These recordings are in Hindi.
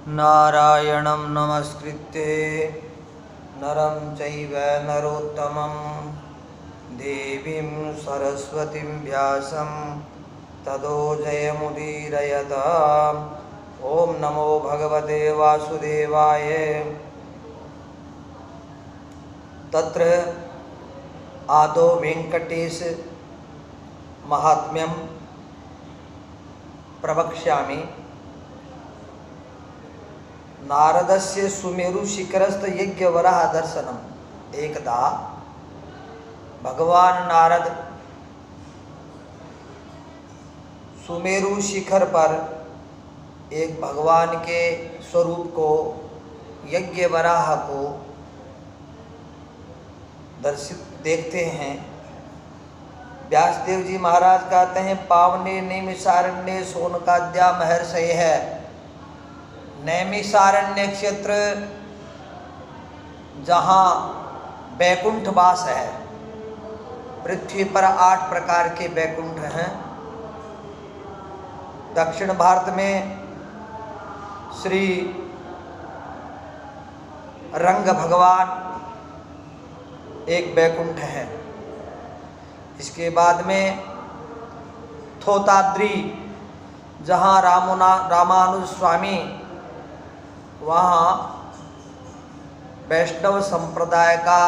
नारायणं नमस्कृत्य नरं चैव नरोत्तमं देवीं सरस्वतीं व्यासं ततो जयमुदीरयत। ओम नमो भगवते वासुदेवाय। तत्र आदौ वेंकटेश महात्म्यं प्रवक्ष्यामि। नारदस्य सुमेरु शिखरस्थ यज्ञवराह दर्शनम। एकदा भगवान नारद सुमेरु शिखर पर एक भगवान के स्वरूप को, यज्ञ वराह को दर्शित देखते हैं। व्यासदेव जी महाराज कहते हैं, पावने नैमिषारण्य सोनकाद्या महर्षय है। नैमिषारण्य क्षेत्र जहाँ बैकुंठ वास है। पृथ्वी पर 8 प्रकार के बैकुंठ हैं। दक्षिण भारत में श्री रंग भगवान एक बैकुंठ है। इसके बाद में थोताद्री जहाँ रामानुज स्वामी वहाँ वैष्णव संप्रदाय का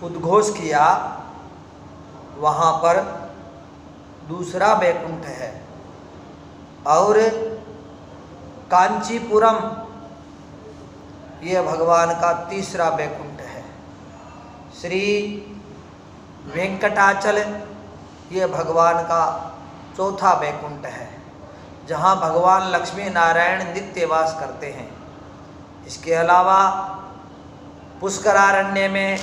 उद्घोष किया, वहाँ पर दूसरा बैकुंठ है। और कांचीपुरम ये भगवान का तीसरा बैकुंठ है। श्री वेंकटाचल ये भगवान का चौथा बैकुंठ है, जहाँ भगवान लक्ष्मी नारायण नित्य वास करते हैं। इसके अलावा पुष्करारण्य में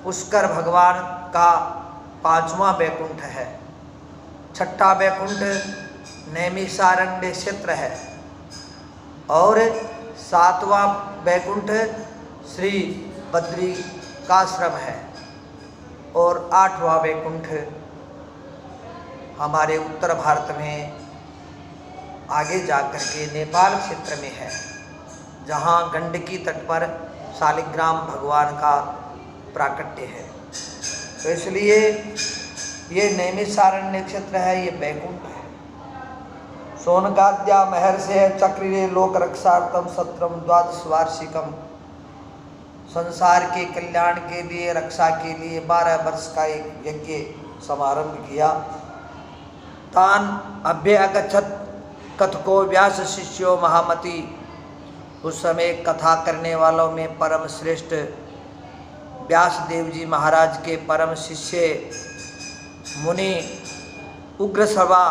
पुष्कर भगवान का 5वां बैकुंठ है। छठा बैकुंठ नैमिषारण्य क्षेत्र है। और 7वां बैकुंठ श्री बद्रिकाश्रम है। और 8वां बैकुंठ हमारे उत्तर भारत में आगे जाकर के नेपाल क्षेत्र में है, जहाँ गंडकी तट पर शालिग्राम भगवान का प्राकट्य है। तो इसलिए ये नैमिषारण्य क्षेत्र है, ये बैकुंठ है। सोनकाद्या महर्षि है चक्रिरे लोक रक्षार्थम सत्रम 12 वार्षिकम। संसार के कल्याण के लिए, रक्षा के लिए 12 वर्ष का एक यज्ञ समारंभ किया। तान अभ्य अगछत कथको व्यास शिष्यो महामति। उस समय कथा करने वालों में परम श्रेष्ठ व्यास देव जी महाराज के परम शिष्य मुनि उग्रश्रवा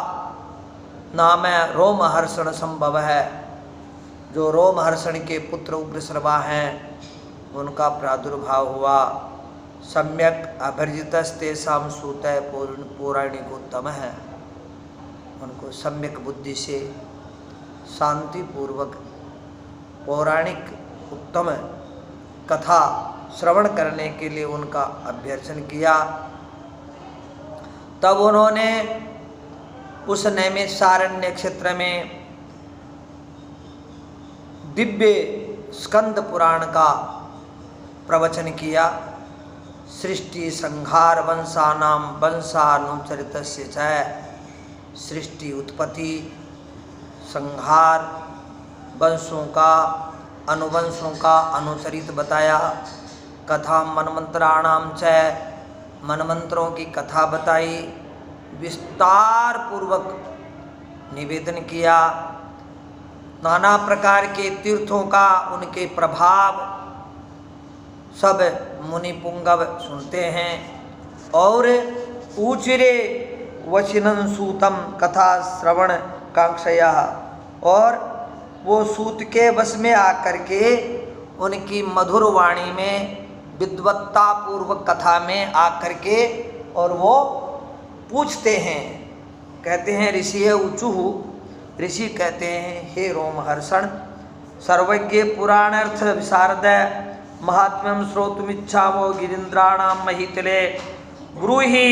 नाम रोमहर्षण संभव है। जो रोमहर्षण के पुत्र उग्रश्रवा हैं, उनका प्रादुर्भाव हुआ। सम्यक अभर्जितस्तेषां सूतः पौराणिकोत्तम है। उनको सम्यक बुद्धि से शांतिपूर्वक पौराणिक उत्तम कथा श्रवण करने के लिए उनका अभ्यर्चन किया। तब उन्होंने उस नैमिषारण्य क्षेत्र में दिव्य स्कंद पुराण का प्रवचन किया। सृष्टि संहार वंशानाम वंशानुचरितस्य च। सृष्टि उत्पत्ति संहार वंशों का अनुवंशों का अनुचरित बताया। कथा मनमंत्राणाम च। मनमंत्रों की कथा बताई। विस्तार पूर्वक निवेदन किया। नाना प्रकार के तीर्थों का, उनके प्रभाव सब मुनि पुंगव सुनते हैं। और ऊचरे वचिनं सूतम कथा श्रवण कांक्षया। और वो सूत के वश में आकर के उनकी मधुर वाणी में, विद्वत्ता पूर्वक कथा में आकर के, और वो पूछते हैं। कहते हैं ऋषि है ऊचुहु। ऋषि कहते हैं, हे रोमहर्षण, सर्वज्ञ पुराणार्थ विशारद महात्म्यम श्रोतुमिच्छामो गिरीन्द्राणाम महीतले ब्रूहि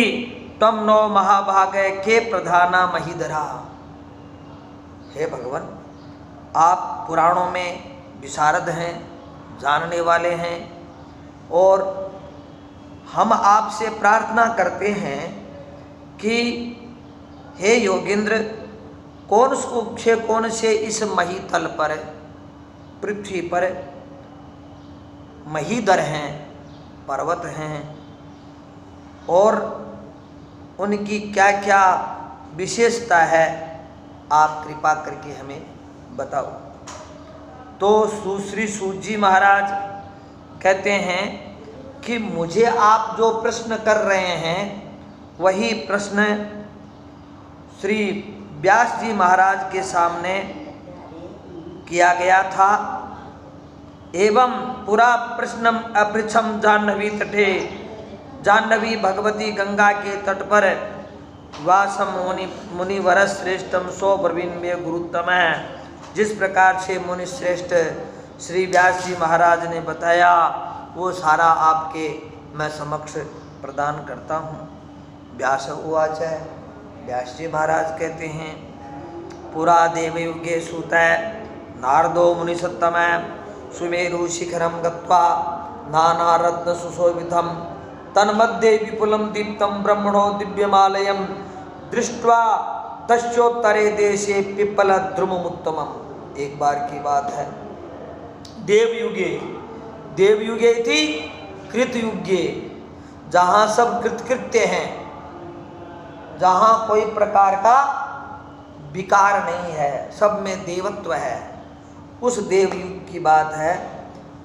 तम नो महाभाग के प्रधाना महीधरा। हे भगवान, आप पुराणों में विशारद हैं, जानने वाले हैं, और हम आपसे प्रार्थना करते हैं कि हे योगेंद्र, कौन से इस महीतल पर, पृथ्वी पर महीधर हैं, पर्वत हैं, और उनकी क्या क्या विशेषता है, आप कृपा करके हमें बताओ। तो सुश्री सूत जी महाराज कहते हैं कि मुझे आप जो प्रश्न कर रहे हैं वही प्रश्न श्री व्यास जी महाराज के सामने किया गया था। एवं पुरा प्रश्नम अपृछम जाह्नवी तटे, जाह्नवी भगवती गंगा के तट पर वासम मुनिवर श्रेष्ठम सो ब्रवीण में गुरुत्तम है। जिस प्रकार से मुनि श्रेष्ठ श्री व्यास जी महाराज ने बताया वो सारा आपके मैं समक्ष प्रदान करता हूँ। व्यास उवाच, व्यास जी महाराज कहते हैं, पुरा देवयुगे सूतय नारदो मुनिसत्तमः सुमेरु शिखरम गत्वा नाना रत्न सुशोभितम तन्मध्ये विपुलम दीप्तम ब्रह्मणो दिव्यमालयम दृष्ट्वा तस्योत्तरे देशे पिप्पल द्रुममुत्तमम। एक बार की बात है, देवयुगे, देवयुगे थी कृतयुगे, जहाँ सब कृतकृत्य हैं, जहाँ कोई प्रकार का विकार नहीं है, सब में देवत्व है, उस देवयुग की बात है।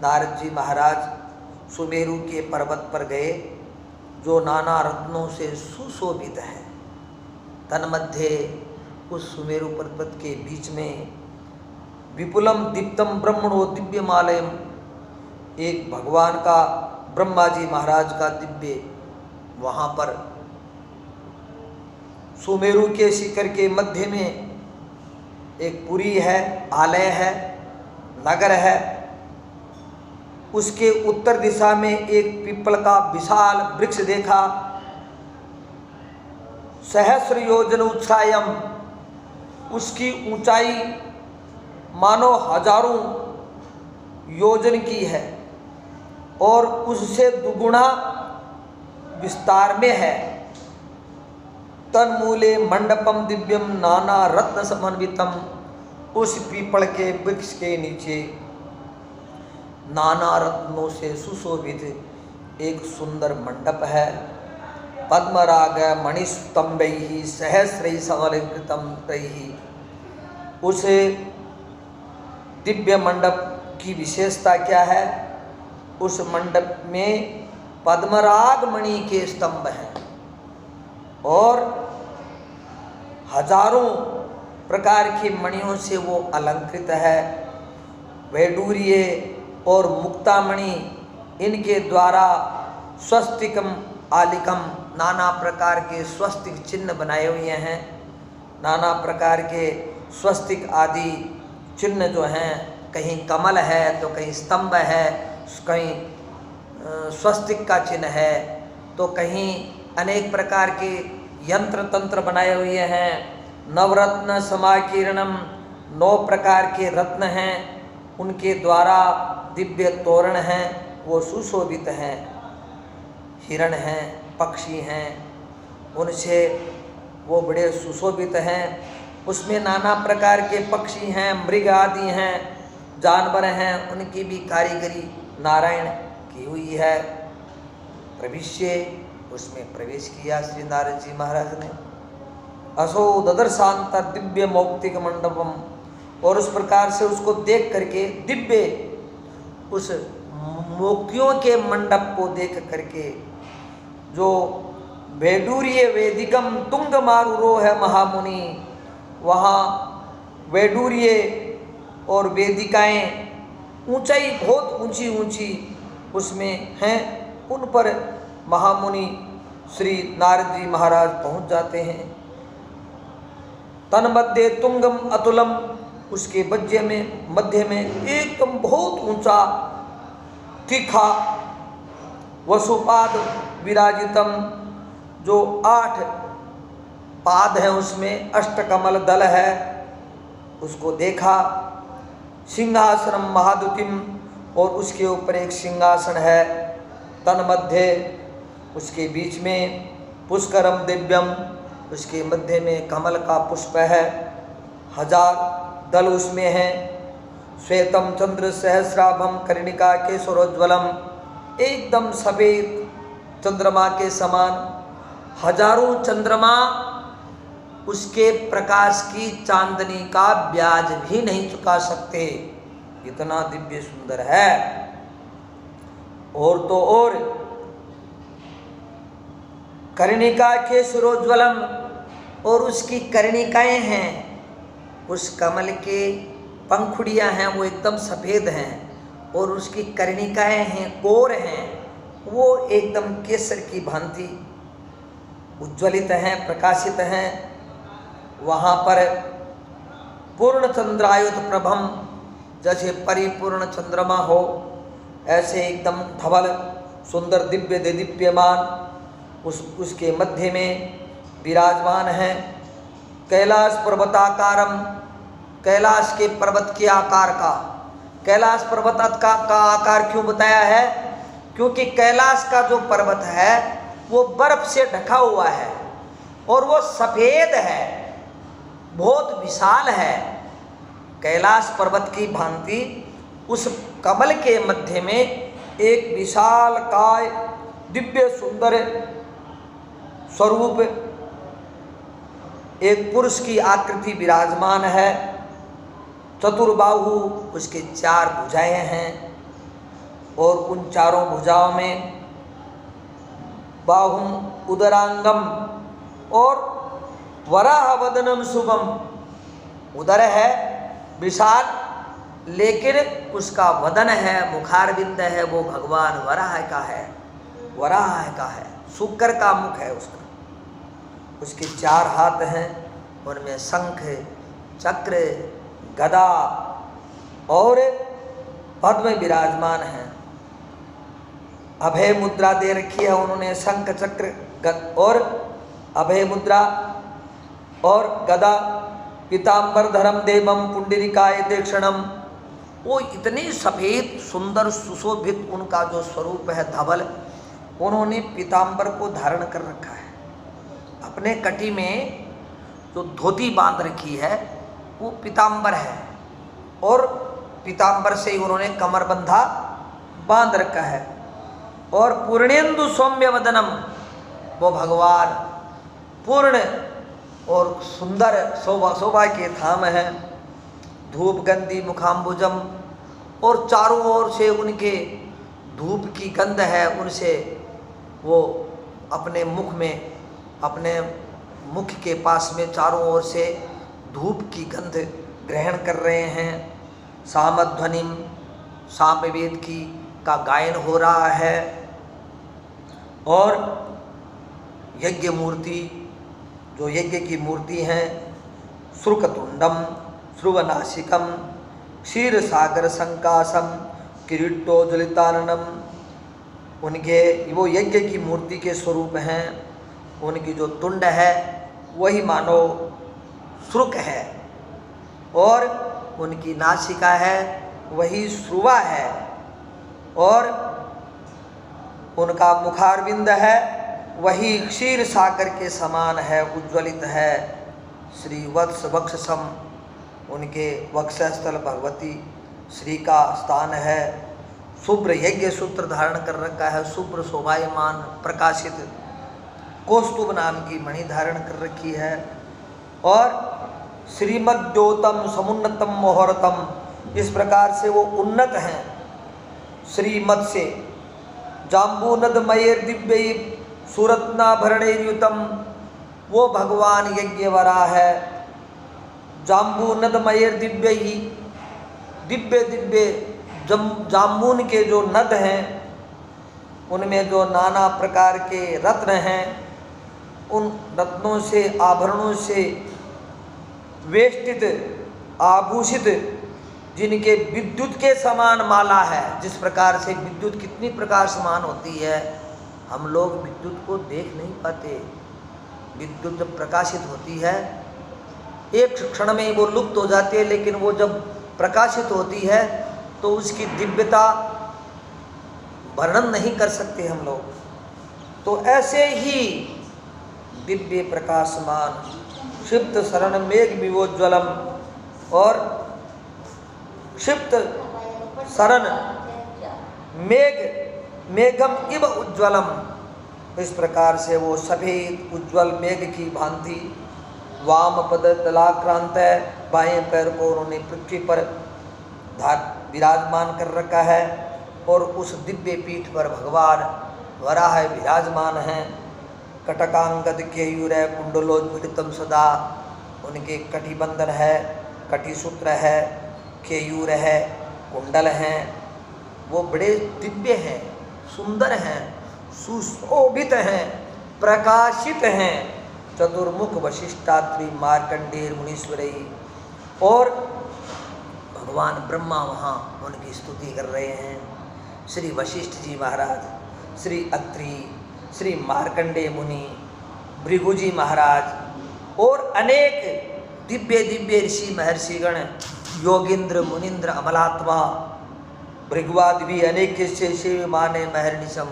नारद जी महाराज सुमेरु के पर्वत पर गए जो नाना रत्नों से सुशोभित है। तन्मध्ये उस सुमेरु पर्वत के बीच में विपुलम दीप्तम ब्रह्मणो दिव्यमालयम, एक भगवान का ब्रह्मा जी महाराज का दिव्य, वहाँ पर सुमेरु के शिखर के मध्य में एक पुरी है, आलय है, नगर है। उसके उत्तर दिशा में एक पीपल का विशाल वृक्ष देखा। सहस्र योजन उच्चायम, उसकी ऊंचाई मानो हजारों योजन की है और उससे दुगुना विस्तार में है। तन्मूले मंडपम दिव्यम नाना रत्न समन्वितम, उस पीपल के वृक्ष के नीचे नाना रत्नों से सुशोभित एक सुंदर मंडप है। पद्मराग मणिस्तंभैः सहस्रैः समलंकृतं तैः। उस दिव्य मंडप की विशेषता क्या है? उस मंडप में पद्मराग मणि के स्तंभ हैं और हजारों प्रकार की मणियों से वो अलंकृत है। वैडूर्य और मुक्तामणि इनके द्वारा स्वस्तिकम आलिकम, नाना प्रकार के स्वस्तिक चिन्ह बनाए हुए हैं। नाना प्रकार के स्वस्तिक आदि चिन्ह जो हैं, कहीं कमल है तो कहीं स्तंभ है, कहीं स्वस्तिक का चिन्ह है, तो कहीं अनेक प्रकार के यंत्र तंत्र बनाए हुए हैं। नवरत्न समाकीर्णम, 9 प्रकार के रत्न हैं, उनके द्वारा दिव्य तोरण हैं, वो सुशोभित हैं। हिरण हैं, पक्षी हैं, उनसे वो बड़े सुशोभित हैं। उसमें नाना प्रकार के पक्षी हैं, मृग आदि हैं, जानवर हैं, उनकी भी कारीगरी नारायण की हुई है। प्रविश्य, उसमें प्रवेश किया श्री नारद जी महाराज ने। असो ददर्शांतर दिव्य मौक्तिक मंडपम, और उस प्रकार से उसको देख करके दिव्य उस मोक्तियों के मंडप को देख करके, जो वैडूर्य वेदिकम तुंग मारुरो है महामुनि, वहाँ वैडूर्य और वेदिकाएं ऊंचाई बहुत ऊंची ऊंची उसमें हैं, उन पर महामुनि श्री नारद जी महाराज पहुँच जाते हैं। तन्मध्ये तुंगम अतुलम, उसके मध्य में एकदम बहुत ऊंचा तीखा वसुपाद विराजितम, जो 8 पाद है, उसमें अष्टकमल दल है, उसको देखा। सिंहासनम महाद्युतिम, और उसके ऊपर एक सिंहासन है। तन्मध्य, उसके बीच में पुष्करम दिव्यम, उसके मध्य में कमल का पुष्प है। 1000 दल उसमें हैं। श्वेतम चंद्र सहस्राभम कर्णिका के सरोज्वलम, एकदम सफेद चंद्रमा के समान। हजारों चंद्रमा उसके प्रकाश की चांदनी का ब्याज भी नहीं चुका सकते, इतना दिव्य सुंदर है। और तो और कर्णिका के सरोज्वलम, और उसकी कर्णिकाएं हैं, उस कमल के पंखुड़ियां हैं वो एकदम सफ़ेद हैं, और उसकी कर्णिकाएं हैं कोर हैं, वो एकदम केसर की भांति उज्ज्वलित हैं, प्रकाशित हैं। वहाँ पर पूर्ण चंद्रायुध प्रभम, जैसे परिपूर्ण चंद्रमा हो ऐसे एकदम धवल सुंदर दिव्य दीप्यमान उसके मध्य में विराजमान है। कैलाश पर्वताकारम, कैलाश के पर्वत के आकार का। कैलाश पर्वत का आकार क्यों बताया है? क्योंकि कैलाश का जो पर्वत है वो बर्फ से ढका हुआ है और वो सफ़ेद है, बहुत विशाल है। कैलाश पर्वत की भांति उस कमल के मध्य में एक विशाल काय दिव्य सुंदर स्वरूप एक पुरुष की आकृति विराजमान है। चतुर्बाहु, उसके 4 भुजाएं हैं, और उन चारों भुजाओं में बाहुम उदरांगम और वराह वदनम शुभम, उदर है विशाल, लेकिन उसका वदन है, मुखारविंद है, वो भगवान वराह का है, वराह का है, शुक्र का मुख है उसका। उसके 4 हाथ हैं, उनमें शंख, चक्र, गदा और पद्म विराजमान हैं। अभय मुद्रा दे रखी है उन्होंने, शंख चक्र और अभय मुद्रा और गदा। पीताम्बर धरम देवम पुंडरीकाय दक्षिणम, वो इतने सफ़ेद सुंदर सुशोभित उनका जो स्वरूप है धवल, उन्होंने पीताम्बर को धारण कर रखा है। अपने कटी में जो धोती बांध रखी है वो पीताम्बर है, और पीताम्बर से ही उन्होंने कमरबंधा बांध रखा है। और पूर्णेन्दु सौम्य वदनम, वो भगवान पूर्ण और सुंदर शोभा के धाम है। धूप गंधी मुखाम्बुजम, और चारों ओर से उनके धूप की गंध है, उनसे वो अपने मुख में, अपने मुख के पास में चारों ओर से धूप की गंध ग्रहण कर रहे हैं। सामध्वनिम, सामवेद की का गायन हो रहा है। और यज्ञ मूर्ति, जो यज्ञ की मूर्ति हैं, श्रुकतुंडम श्रुवनासिकम क्षीर सागर संकासम किरीटोज्वलिताननम, उनके वो यज्ञ की मूर्ति के स्वरूप हैं। उनकी जो तुंड है वही मानो श्रुक है, और उनकी नासिका है वही श्रुवा है, और उनका मुखारविंद है वही क्षीर सागर के समान है, उज्ज्वलित है। श्री वत्स वक्षसम, उनके वक्षस्थल भगवती श्री का स्थान है। शुभ्र यज्ञ सूत्र धारण कर रखा है, शुभ्र शोभायमान प्रकाशित कौस्तुभ नाम की मणि धारण कर रखी है। और श्रीमद्योतम समुन्नतम मोहरतम, इस प्रकार से वो उन्नत हैं श्रीमद से। जाम्बूनदमयेर दिव्य सुरत्नाभरणैर्युतम, वो भगवान यज्ञवरा है। जाम्बूनदमयेर दिव्य ही, दिव्य दिव्य जाम्बून के जो नद हैं उनमें जो नाना प्रकार के रत्न हैं, उन रत्नों से आभरणों से वेष्टित आभूषित, जिनके विद्युत के समान माला है। जिस प्रकार से विद्युत कितनी प्रकाशमान होती है, हम लोग विद्युत को देख नहीं पाते। विद्युत जब प्रकाशित होती है एक क्षण में वो लुप्त हो जाती है, लेकिन वो जब प्रकाशित होती है तो उसकी दिव्यता वर्णन नहीं कर सकते हम लोग। तो ऐसे ही दिव्य प्रकाशमान क्षिप्त शरण मेघ विवोज्वलम और क्षिप्त शरण मेघम इव उज्ज्वलम, इस प्रकार से वो सफेद उज्ज्वल मेघ की भांति वाम पद तलाक्रांत है, बाएं पैर को उन्होंने पृथ्वी पर विराजमान कर रखा है और उस दिव्य पीठ पर भगवान वराह विराजमान हैं। कटकांगद केयूर है कुंडलोज्वलितम सदा, उनके कटिबंधन है, कटिसूत्र है, केयूर है, कुंडल हैं, वो बड़े दिव्य हैं, सुंदर हैं, सुशोभित हैं, प्रकाशित हैं। चतुर्मुख वशिष्ठात्रि मार्कंडेय मुनीश्वरी, और भगवान ब्रह्मा वहाँ उनकी स्तुति कर रहे हैं। श्री वशिष्ठ जी महाराज, श्री अत्रि, श्री मार्कंडेय मुनि, भृगु जी महाराज और अनेक दिव्य दिव्य ऋषि महर्षिगण, योगिंद्र मुनिंद्र अमलात्मा भृगुवाद भी अनेक से माने महर्निशम,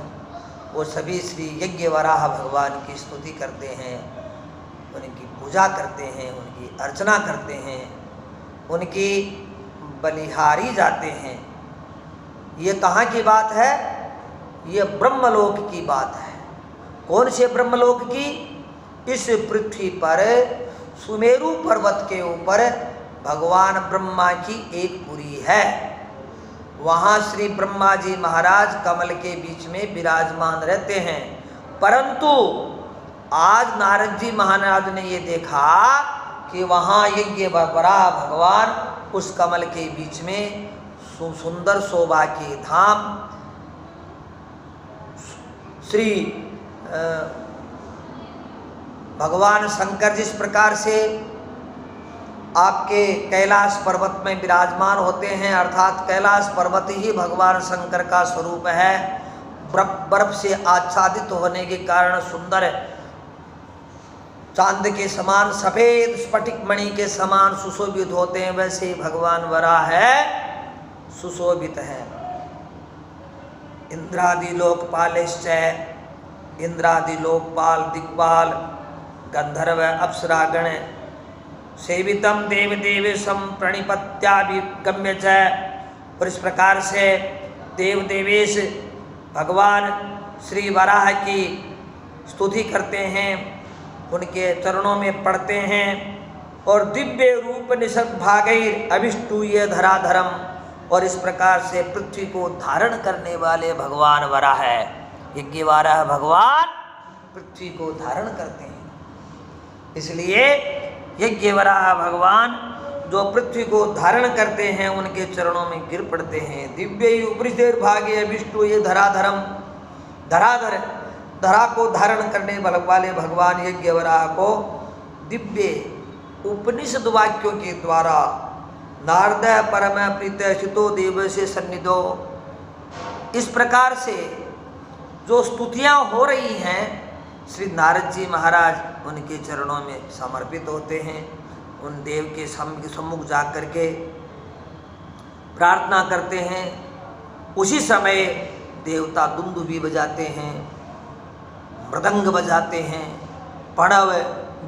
वो सभी श्री यज्ञ वराह भगवान की स्तुति करते हैं, उनकी पूजा करते हैं, उनकी अर्चना करते हैं, उनकी बलिहारी जाते हैं। ये कहाँ की बात है? ये ब्रह्मलोक की बात है। कौन से ब्रह्मलोक की? इस पृथ्वी पर सुमेरु पर्वत के ऊपर भगवान ब्रह्मा की एक पुरी है। वहाँ श्री ब्रह्मा जी महाराज कमल के बीच में विराजमान रहते हैं। परंतु आज नारद जी महाराज ने ये देखा कि वहाँ यज्ञ वराह भगवान उस कमल के बीच में सुंदर शोभा के धाम श्री भगवान शंकर जिस प्रकार से आपके कैलाश पर्वत में विराजमान होते हैं, अर्थात कैलाश पर्वत ही भगवान शंकर का स्वरूप है। बर्फ से आच्छादित होने के कारण सुंदर चांद के समान सफेद स्फटिक मणि के समान सुशोभित होते हैं, वैसे भगवान वराह है सुशोभित है। इंद्रादि लोकपालश्च, इंद्रादि लोकपाल दिक्पाल गंधर्व अप्सरागण सेवितम देव देवेशम प्रणिपत्याभिगम्य च, और इस प्रकार से देव देवेश भगवान श्री वराह की स्तुति करते हैं, उनके चरणों में पड़ते हैं और दिव्य रूप निषद भागैर अभिष्टूय धराधरम, और इस प्रकार से पृथ्वी को धारण करने वाले भगवान वराह है। यज्ञ वराह भगवान पृथ्वी को धारण करते हैं, इसलिए यज्ञ वराह भगवान जो पृथ्वी को धारण करते हैं उनके चरणों में गिर पड़ते हैं। दिव्य उपरिदेर भागे अभिष्टु ये धराधरम, धराधर धरा को धारण करने वाले भगवान यज्ञ वराह को दिव्य उपनिषद वाक्यों के द्वारा नारद परम प्रीत शितो देव से सन्निधो, इस प्रकार से जो स्तुतियाँ हो रही हैं श्री नारद जी महाराज उनके चरणों में समर्पित होते हैं। उन देव के सम्मुख जा कर के प्रार्थना करते हैं। उसी समय देवता दुंदुभी बजाते हैं, मृदंग बजाते हैं, पणव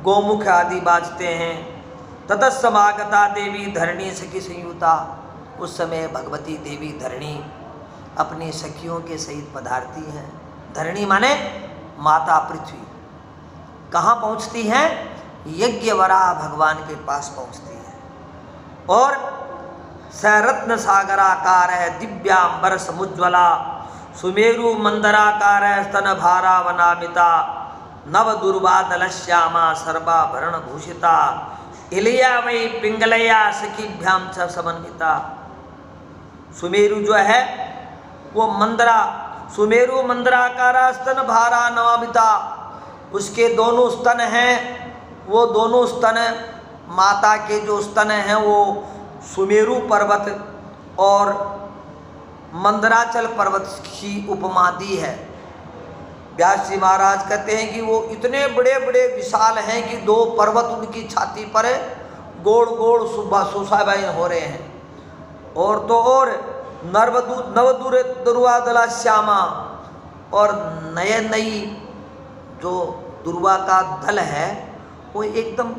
गोमुख आदि बाजते हैं। ततस्समागता देवी धरणी सखी संयुता, उस समय भगवती देवी धरणी अपनी सखियों के सहित पधारती हैं। धरणी माने माता पृथ्वी। कहाँ पहुँचती हैं? यज्ञ वराह भगवान के पास पहुँचती है। और सरत्न सागराकार है दिव्यांबर समुज्ज्वला, सुमेरु मंदराकार है स्तन भारा वनामिता, नव दुर्वादल श्यामा सर्वाभरण भूषिता, इलिया वही पिंगलया सखीभ्याम च समन्विता। सुमेरु जो है वो मंदरा, सुमेरु मंदराकारा स्तन भारा नवामिता, उसके दोनों स्तन हैं, वो दोनों स्तन माता के जो स्तन हैं वो सुमेरु पर्वत और मंदराचल पर्वत की उपमा दी है। व्यास जी महाराज कहते हैं कि वो इतने बड़े बड़े विशाल हैं कि दो पर्वत उनकी छाती पर गोड़ गोड़ शोभायमान हो रहे हैं। और तो और नवदूर दुर्वादला श्यामा, और नई जो दुर्वा का दल है वो एकदम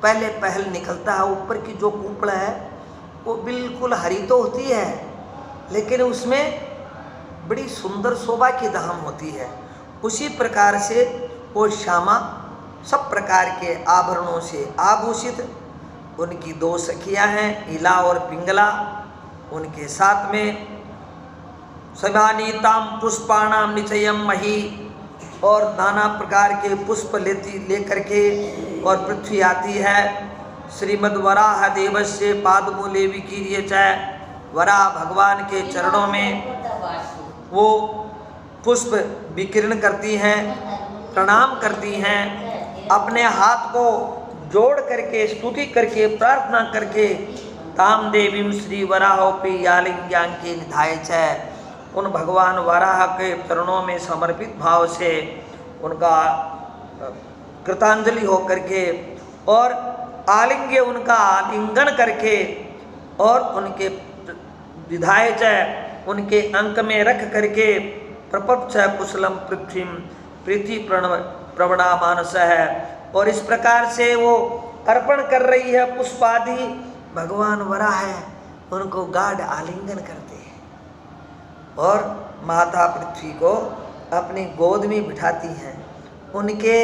पहल निकलता है। ऊपर की जो कुपड़ है वो बिल्कुल हरी तो होती है, लेकिन उसमें बड़ी सुंदर शोभा की धाम होती है। उसी प्रकार से वो श्यामा सब प्रकार के आभरणों से आभूषित, उनकी दो सखियां हैं इला और पिंगला, उनके साथ में समानीताम पुष्पाणाम निचयम मही, और नाना प्रकार के पुष्प लेकर के और पृथ्वी आती है। श्रीमद् वराह देवस्य पादमूले विकीर्य च, वराह भगवान के चरणों में वो पुष्प विकीर्ण करती हैं, प्रणाम करती हैं, अपने हाथ को जोड़ करके स्तुति करके प्रार्थना करके ताम देवीम श्री वराहोपि यालिंग्यांके निधाय च, उन भगवान वराह के चरणों में समर्पित भाव से उनका कृतांजलि होकर के और आलिंग्य उनका आलिंगन करके और उनके विधाय च, उनके अंक में रख करके प्रपच्छ कुशलम पृथ्वी प्रीति प्रवणा मानस है। और इस प्रकार से वो अर्पण कर रही है पुष्पादि, भगवान वराह है उनको गाढ़ आलिंगन करते हैं और माता पृथ्वी को अपनी गोद में बिठाती हैं, उनके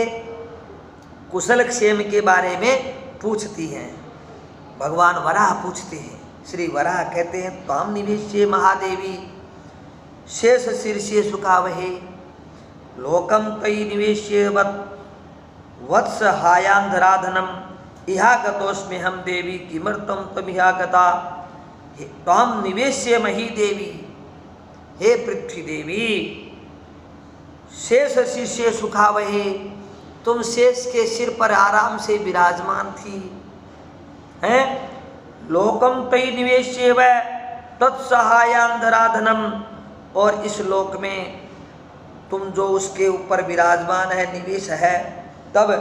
कुशल क्षेम के बारे में पूछती हैं। भगवान वराह पूछते हैं, श्री वराह कहते हैं त्वाम निवेश्य महादेवी शेष शीर्षे सुखावहे लोकम तयि निवेश्य वत्स हायांधराधनम इहागतोस्मि हम देवी किमर्थम तमिहागता। त्वाम निवेश्य मही देवी, हे पृथ्वी देवी, शेष शीर्षे सुखावहे, तुम शेष के सिर पर आराम से विराजमान थी हैं। लोकम तयि निवेश्य व तत्सहायांधराधनम, और इस लोक में तुम जो उसके ऊपर विराजमान है निवेश है, तब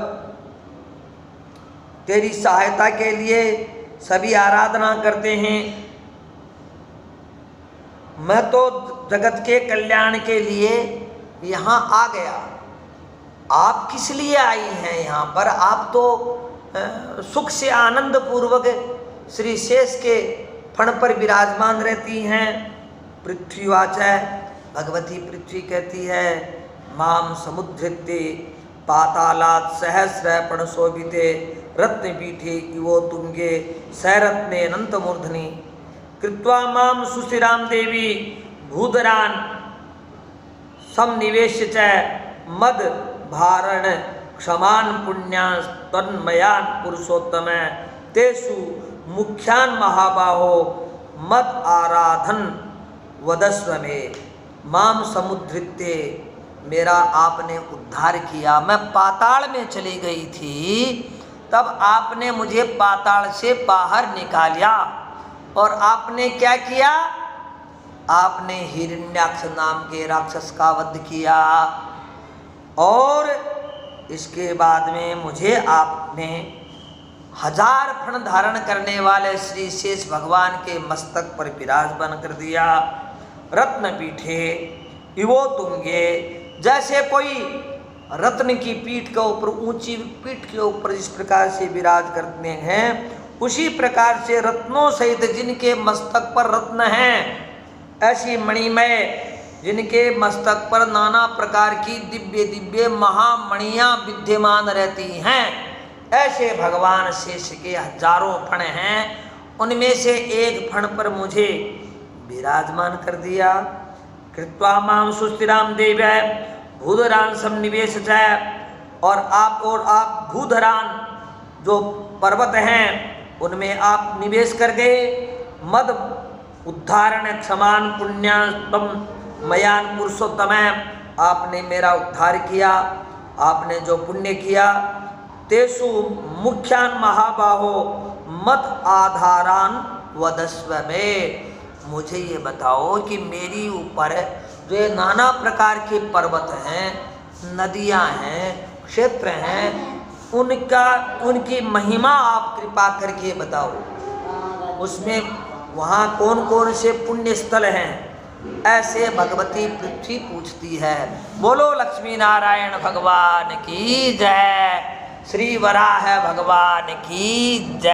तेरी सहायता के लिए सभी आराधना करते हैं। मैं तो जगत के कल्याण के लिए यहाँ आ गया, आप किस लिए आई हैं यहाँ पर? आप तो सुख से आनंद पूर्वक श्री शेष के फण पर विराजमान रहती हैं। पृथ्वी वाच है, भगवती पृथ्वी कहती है माम समुद्धृत्य पातालात् सहस्र पण शोभिते रत्न पीठे इवो तुंगे सैरत्ने अनंत मूर्धनि कृत्वा माम सुशिराम देवी भूधरान समनिवेश च मद भारण क्षमान पुण्यान तन्मयान पुरुषोत्तम तेषु मुख्यान महाबाहो मद आराधन वदस्व में। माम समुद्धृत्य, मेरा आपने उद्धार किया। मैं पाताल में चली गई थी, तब आपने मुझे पाताल से बाहर निकाला और आपने क्या किया? आपने हिरण्याक्ष नाम के राक्षस का वध किया और इसके बाद में मुझे आपने 1000 फण धारण करने वाले श्री शेष भगवान के मस्तक पर विराजमान कर दिया। रत्न पीठे इवो तुंगे, जैसे कोई रत्न की पीठ के ऊपर, ऊंची पीठ के ऊपर जिस प्रकार से विराज करते हैं, उसी प्रकार से रत्नों सहित जिनके मस्तक पर रत्न हैं, ऐसी मणिमय जिनके मस्तक पर नाना प्रकार की दिव्य दिव्य महामणियाँ विद्यमान रहती हैं, ऐसे भगवान शेष के हजारों फण हैं। उनमें से एक फण पर मुझे विराजमान कर दिया। कृत्वा माम सुस्थिराम देव्य भूधरान समनिवेश है, और आप भूधरान जो पर्वत हैं उनमें आप निवेश कर गए। मद उद्धारण क्षमान पुण्यात्म मयान पुरुषोत्तम, आपने मेरा उद्धार किया, आपने जो पुण्य किया। तेसु मुख्यान महाबाहो मत आधारान वदस्व में, मुझे ये बताओ कि मेरी ऊपर जो ये नाना प्रकार के पर्वत हैं, नदियां हैं, क्षेत्र हैं, उनकी महिमा आप कृपा करके बताओ। उसमें वहाँ कौन कौन से पुण्य स्थल हैं, ऐसे भगवती पृथ्वी पूछती है। बोलो लक्ष्मी नारायण भगवान की जय, श्री वराह भगवान की जय।